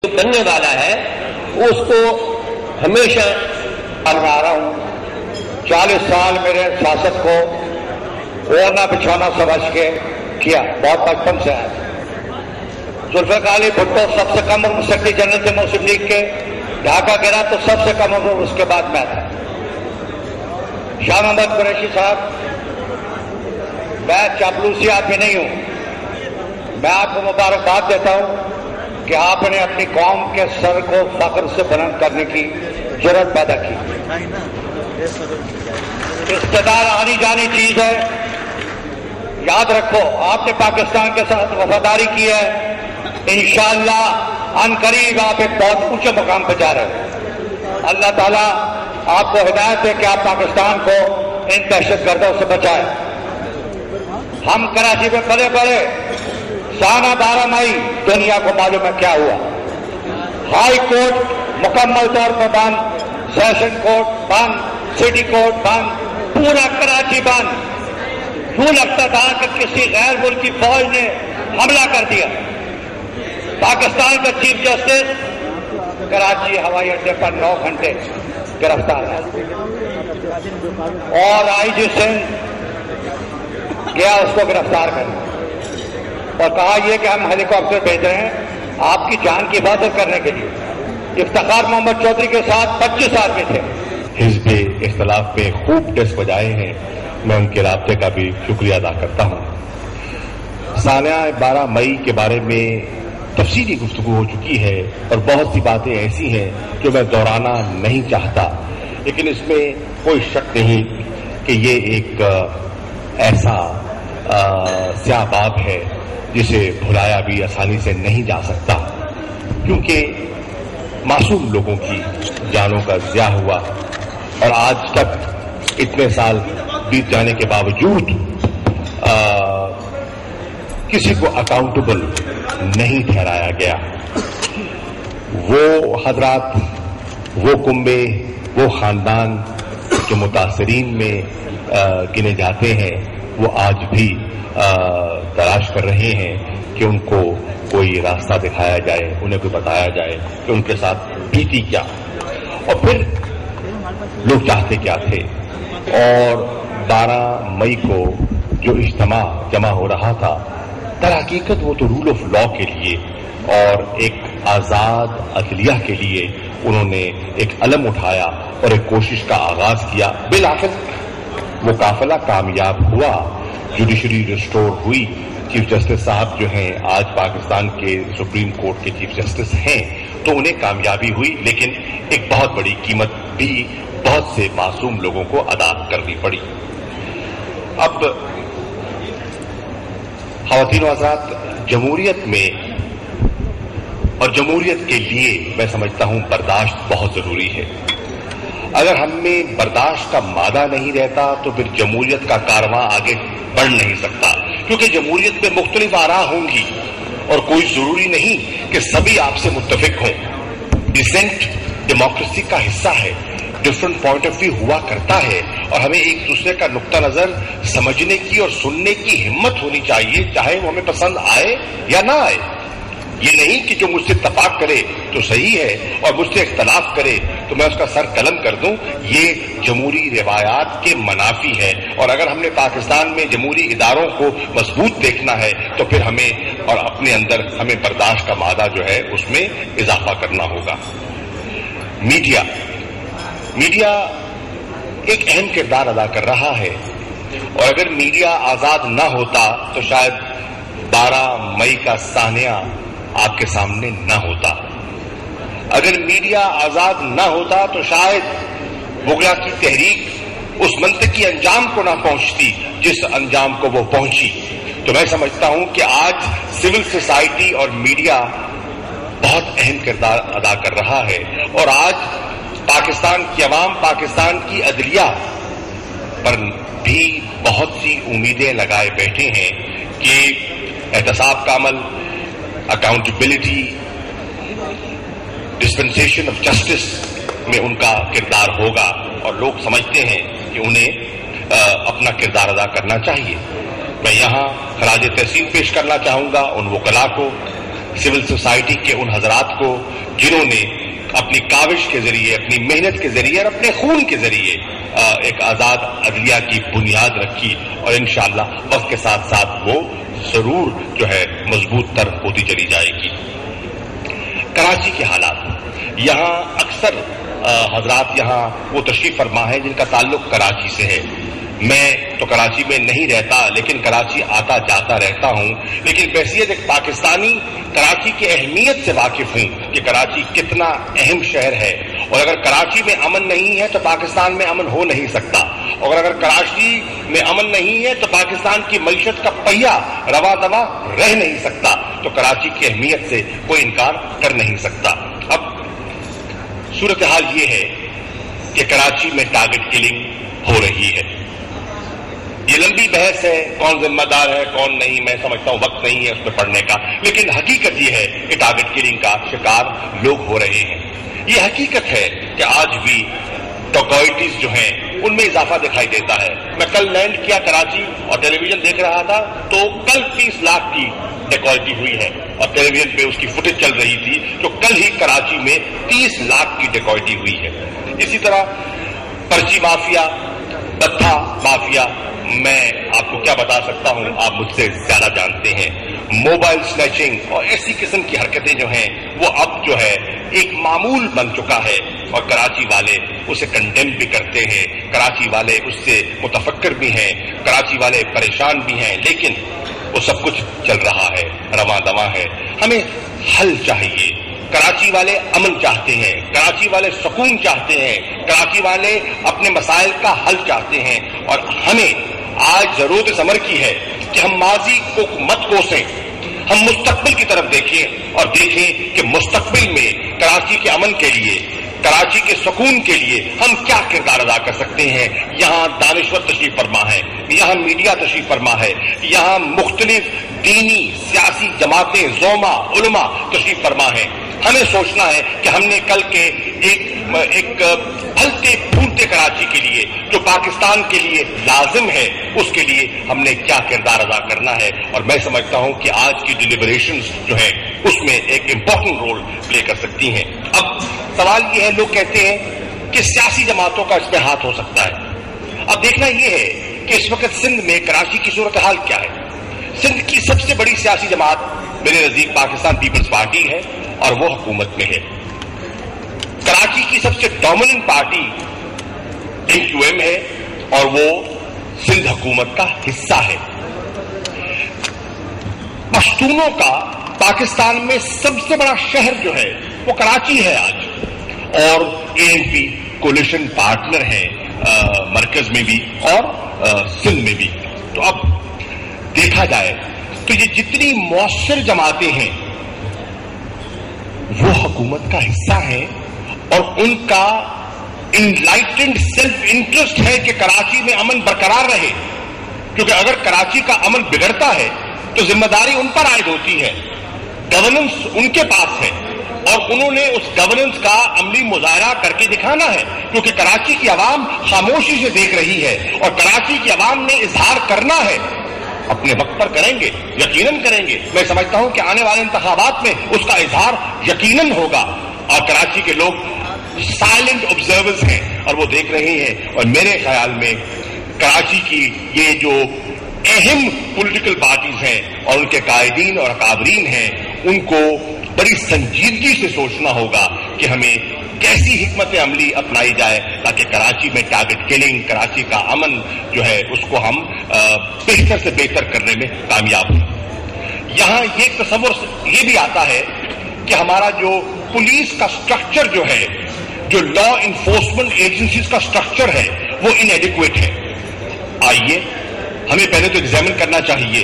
बनने वाला है उसको हमेशा मनवा रहा हूं। 40 साल मेरे शासक को ओढ़ना बिछौना समझ के किया, बहुत बचपन से आया। जुल्फिकार अली भुट्टो सबसे कम उम्र सेक्रेटरी जनरल थे मुस्लिम लीग के, ढाका गिरा तो सबसे कम उम्र उसके बाद मैं था। शाह मोहम्मद कुरैशी साहब, मैं चापलूसी आदमी नहीं हूं, मैं आपको मुबारकबाद देता हूं कि आपने अपनी कौम के सर को फख्र से बुलंद करने की जरूरत पैदा की। इख्तिदार आनी जानी चीज है, याद रखो। आपने पाकिस्तान के साथ वफादारी की है, इंशाअल्लाह अनकरीब आप एक बहुत ऊंचे मुकाम पर जा रहे हो। अल्लाह ताला आपको हिदायत दे कि आप पाकिस्तान को इन दहशतगर्दों से बचाएं। हम कराची में पले पड़े, साना 12 मई दुनिया को मालूम है क्या हुआ। हाई कोर्ट मुकम्मल तौर पर बंद, सेशन कोर्ट बंद, सिटी कोर्ट बंद, पूरा कराची बंद। यूं लगता था कि किसी गैर मुल्की फौज ने हमला कर दिया। पाकिस्तान का चीफ जस्टिस कराची हवाई अड्डे पर 9 घंटे गिरफ्तार है और आईजी सिंह गया उसको गिरफ्तार करने और कहा यह कि हम हेलीकॉप्टर भेज रहे हैं आपकी जान की हिफाजत करने के लिए। इफ्तिखार मोहम्मद चौधरी के साथ 25 आदमी थे। हिज़्ब इख्तिलाफ पे खूब डेस्क बजाए हैं, मैं उनके राब्ते का भी शुक्रिया अदा करता हूं। सानिया 12 मई के बारे में तफसीली गुफ्तगू हो चुकी है और बहुत सी बातें ऐसी हैं जो मैं दोहराना नहीं चाहता, लेकिन इसमें कोई शक नहीं कि ये एक ऐसा स्याबाब है जिसे भुलाया भी आसानी से नहीं जा सकता, क्योंकि मासूम लोगों की जानों का ज़िया हुआ और आज तक इतने साल बीत जाने के बावजूद किसी को अकाउंटेबल नहीं ठहराया गया। वो हजरात, वो कुंबे, वो खानदान जो मुतासरीन में गिने जाते हैं, वो आज भी तलाश कर रहे हैं कि उनको कोई रास्ता दिखाया जाए, उन्हें कोई बताया जाए कि उनके साथ बीती क्या और फिर लोग चाहते क्या थे। और 12 मई को जो इज्तिमा जमा हो रहा था, दर हकीकत वो तो रूल ऑफ लॉ के लिए और एक आजाद अदलिया के लिए उन्होंने एक अलम उठाया और एक कोशिश का आगाज किया। बिलाखिर वो काफिला कामयाब हुआ, जुडिशरी रिस्टोर हुई। चीफ जस्टिस साहब जो हैं आज पाकिस्तान के सुप्रीम कोर्ट के चीफ जस्टिस हैं, तो उन्हें कामयाबी हुई, लेकिन एक बहुत बड़ी कीमत भी बहुत से मासूम लोगों को अदा करनी पड़ी। अब ख़वातीन व हज़रात, जमहूरियत में और जमहूरियत के लिए मैं समझता हूं बर्दाश्त बहुत जरूरी है। अगर हम में बर्दाश्त का मादा नहीं रहता तो फिर जमहूरियत का कारवां आगे बढ़ नहीं सकता, क्योंकि जमहूरियत में मुख्तलिफ आरा होंगी और कोई जरूरी नहीं कि सभी आपसे मुत्तफिक हों। डिसेंट डेमोक्रेसी का हिस्सा है, डिफरेंट पॉइंट ऑफ व्यू हुआ करता है और हमें एक दूसरे का नुक्ता नजर समझने की और सुनने की हिम्मत होनी चाहिए, चाहे वो हमें पसंद आए या ना आए। ये नहीं कि जो मुझसे इत्तफाक करे तो सही है और मुझसे इख्तलाफ करे तो मैं उसका सर कलम कर दूं, ये जमहूरी रिवायात के मनाफी है। और अगर हमने पाकिस्तान में जमहूरी इदारों को मजबूत देखना है तो फिर हमें और अपने अंदर हमें बर्दाश्त का मादा जो है उसमें इजाफा करना होगा। मीडिया एक अहम किरदार अदा कर रहा है और अगर मीडिया आजाद न होता तो शायद 12 मई का सानिया आपके सामने न होता। अगर मीडिया आजाद न होता तो शायद मुगला की तहरीक उस मंतकी अंजाम को न पहुंचती जिस अंजाम को वो पहुंची। तो मैं समझता हूं कि आज सिविल सोसाइटी और मीडिया बहुत अहम किरदार अदा कर रहा है और आज पाकिस्तान की अवाम, पाकिस्तान की अदलिया पर भी बहुत सी उम्मीदें लगाए बैठे हैं कि एहतसाब का अमल, अकाउंटेबिलिटी, डिस्पेंसेशन ऑफ जस्टिस में उनका किरदार होगा और लोग समझते हैं कि उन्हें अपना किरदार अदा करना चाहिए। मैं यहाँ खराज तहसीन पेश करना चाहूंगा उन वकला को सिविल सोसाइटी के उन हजरात को जिन्होंने अपनी काविश के जरिए, अपनी मेहनत के जरिए और अपने खून के जरिए एक आजाद अदलिया की बुनियाद रखी और इंशाअल्लाह वक्त के साथ साथ वो जरूर जो है मजबूत तर होती चली जाएगी। कराची के हालात, यहाँ अक्सर हजरात यहाँ वो तशरीफ फरमा है जिनका ताल्लुक कराची से है। मैं तो कराची में नहीं रहता, लेकिन कराची आता जाता रहता हूं, लेकिन बहसीत एक पाकिस्तानी कराची की अहमियत से वाकिफ हूं कि कराची कितना अहम शहर है और अगर कराची में अमन नहीं है तो पाकिस्तान में अमन हो नहीं सकता, और अगर कराची में अमन नहीं है तो पाकिस्तान की मईशत का पहिया रवा दवा रह नहीं सकता। तो कराची की अहमियत से कोई इनकार कर नहीं सकता। अब सूरत हाल ये है कि कराची में टारगेट किलिंग हो रही है। ये लंबी बहस है, कौन जिम्मेदार है कौन नहीं, मैं समझता हूं वक्त नहीं है उसमें पढ़ने का, लेकिन हकीकत ये है कि टारगेट किलिंग का शिकार लोग हो रहे हैं। ये हकीकत है कि आज भी डकैतीज जो हैं उनमें इजाफा दिखाई देता है। मैं कल लैंड किया कराची और टेलीविजन देख रहा था तो कल 30 लाख की डकैती हुई है और टेलीविजन पे उसकी फुटेज चल रही थी, तो कल ही कराची में 30 लाख की डकैती हुई है। इसी तरह पर्ची माफिया, बत्था माफिया, मैं आपको क्या बता सकता हूं, आप मुझसे ज्यादा जानते हैं। मोबाइल स्नैचिंग और ऐसी किस्म की हरकतें जो हैं वो अब जो है एक मामूल बन चुका है और कराची वाले उसे कंडेम भी करते हैं, कराची वाले उससे मुतफक्कर भी हैं, कराची वाले परेशान भी हैं, लेकिन वो सब कुछ चल रहा है, रवां दवां है। हमें हल चाहिए। कराची वाले अमन चाहते हैं, कराची वाले सुकून चाहते हैं, कराची वाले अपने मसाइल का हल चाहते हैं और हमें आज जरूरत इस अमर की है कि हम माजी को मत कोसें, हम मुस्तकबिल की तरफ देखें और देखें कि मुस्तकबिल में कराची के अमन के लिए, कराची के सुकून के लिए हम क्या किरदार अदा कर सकते हैं। यहाँ दानिश्वर तशरीफ फरमा है, यहाँ मीडिया तशरीफ फरमा है, यहाँ मुख्तलिफ दीनी सियासी जमातें, ज़ोमा, उलमा तशरीफ फरमा है। हमें सोचना है कि हमने कल के एक फलते फूलते कराची के लिए जो पाकिस्तान के लिए लाजिम है उसके लिए हमने क्या किरदार अदा करना है, और मैं समझता हूं कि आज की डिलिबरेशंस जो है उसमें एक इम्पोर्टेंट रोल प्ले कर सकती हैं। अब सवाल ये है, लोग कहते हैं कि सियासी जमातों का इसमें हाथ हो सकता है। अब देखना यह है कि इस वक्त सिंध में कराची की सूरत हाल क्या है। सिंध की सबसे बड़ी सियासी जमात मेरे नजदीक पाकिस्तान पीपल्स पार्टी है और वो हुकूमत में है। कराची की सबसे डोमिनेंट पार्टी MQM है और वो सिंध हुकूमत का हिस्सा है। पश्तूनों का पाकिस्तान में सबसे बड़ा शहर जो है वो कराची है आज, और ANP कोलिशन पार्टनर है मरकज में भी और सिंध में भी। तो अब देखा जाए तो ये जितनी मौसर जमातें हैं वो हुकूमत का हिस्सा है और उनका इनलाइटेंड सेल्फ इंटरेस्ट है कि कराची में अमन बरकरार रहे, क्योंकि अगर कराची का अमन बिगड़ता है तो जिम्मेदारी उन पर आयद होती है, गवर्नेंस उनके पास है और उन्होंने उस गवर्नेंस का अमली मुजाहरा करके दिखाना है, क्योंकि कराची की आवाम खामोशी से देख रही है और कराची की आवाम ने इजहार करना है। अपने वक्त पर करेंगे, यकीनन करेंगे। मैं समझता हूं कि आने वाले इंतखाबात में उसका इजहार यकीनन होगा और कराची के लोग साइलेंट ऑब्जर्वर्स हैं और वो देख रहे हैं। और मेरे ख्याल में कराची की ये जो अहम पॉलिटिकल पार्टीज हैं और उनके कायदीन और अकाबरीन हैं, उनको बड़ी संजीदगी से सोचना होगा कि हमें कैसी हिकमत अमली अपनाई जाए ताकि कराची में टारगेट किलिंग, कराची का अमन जो है उसको हम बेहतर से बेहतर करने में कामयाब हों। यहाँ ये तस्वुर ये भी आता है कि हमारा जो पुलिस का स्ट्रक्चर जो है, जो लॉ इन्फोर्समेंट एजेंसीज का स्ट्रक्चर है, वो इनएडिक्वेट है। आइए हमें पहले तो एग्जामिन करना चाहिए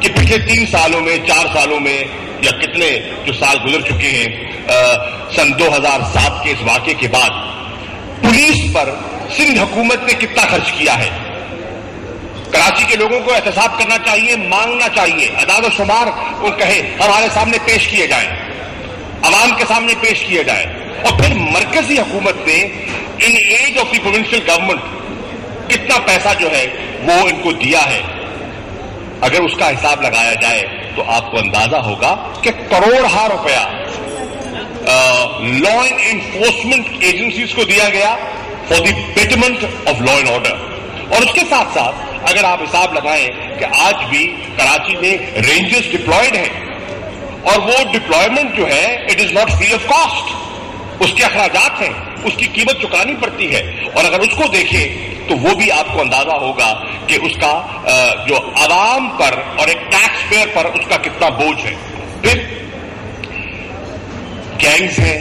कि पिछले 3 सालों में, 4 सालों में या कितने जो साल गुजर चुके हैं, सन 2007 के इस वाक़े के बाद पुलिस पर सिंध हुकूमत ने कितना खर्च किया है। कराची के लोगों को एहतसाब करना चाहिए, मांगना चाहिए, अदाद शुमार वो कहे हमारे सामने पेश किए जाए, अवाम के सामने पेश किए जाए। और फिर मरकजी हुकूमत ने in aid of the provincial government कितना पैसा जो है वो इनको दिया है, अगर उसका हिसाब लगाया जाए تو آپ کو اندازہ ہوگا کہ کروڑہا روپیہ لا اینڈ انفورسمنٹ ایجنسیز کو دیا گیا for the betterment of law and order. اور اس کے ساتھ ساتھ اگر آپ حساب لگائیں کہ آج بھی کراچی میں رینجرز ڈپلائڈ ہیں اور وہ ڈپلائمنٹ جو ہے it is not free of cost, اس کے اخراجات ہیں, اس کی قیمت چکانی پڑتی ہے. اور اگر اس کو دیکھیں تو وہ بھی آپ کو اندازہ ہوگا کہ اس کا جو عوام پر اور ایک ٹیکس پیئر پر اس کا کتنا بوجھ ہے. پھر گینگز ہیں,